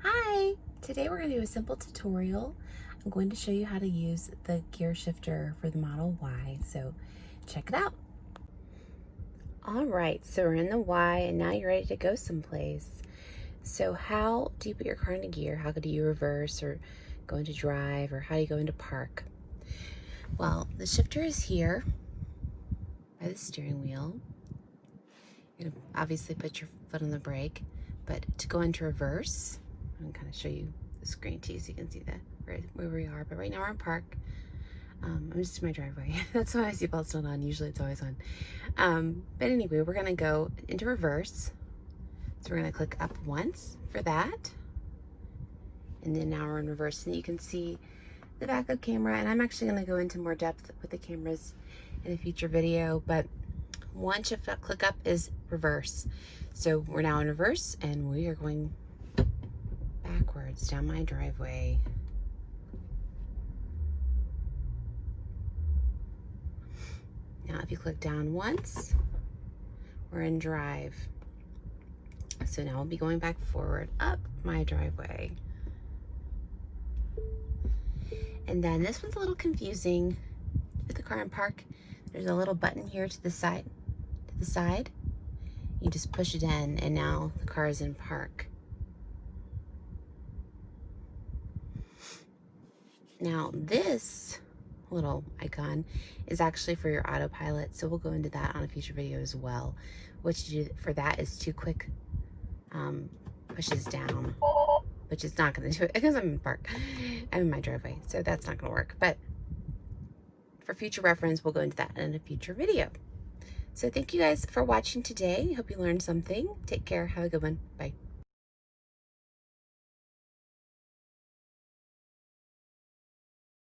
Hi! Today we're going to do a simple tutorial. I'm going to show you how to use the gear shifter for the Model Y, so check it out. Alright, so we're in the Y and now you're ready to go someplace. So how do you put your car into gear? How do you reverse or go into drive, or how do you go into park? Well, the shifter is here by the steering wheel. You're going to obviously put your foot on the brake, but to go into reverse, I'm going to kind of show you the screen too so you can see where we are. But right now we're in park. I'm just in my driveway. That's why my seatbelt's not on. Usually it's always on. But anyway, we're going to go into reverse. So we're going to click up once for that. And then now we're in reverse, and you can see the backup camera. And I'm actually going to go into more depth with the cameras in a future video. But one shift up, click up is reverse. So we're now in reverse and we are going backwards down my driveway. Now if you click down once, we're in drive. So now we'll be going back forward up my driveway. And then this one's a little confusing. With the car in park, there's a little button here to the side. You just push it in and now the car is in park. Now this little icon is actually for your autopilot, so we'll go into that on a future video as well. What you do for that is 2 quick pushes down, which is not going to do it because I'm in park. I'm in my driveway, so that's not going to work. But for future reference, we'll go into that in a future video. So thank you guys for watching today. Hope you learned something. Take care. Have a good one. Bye.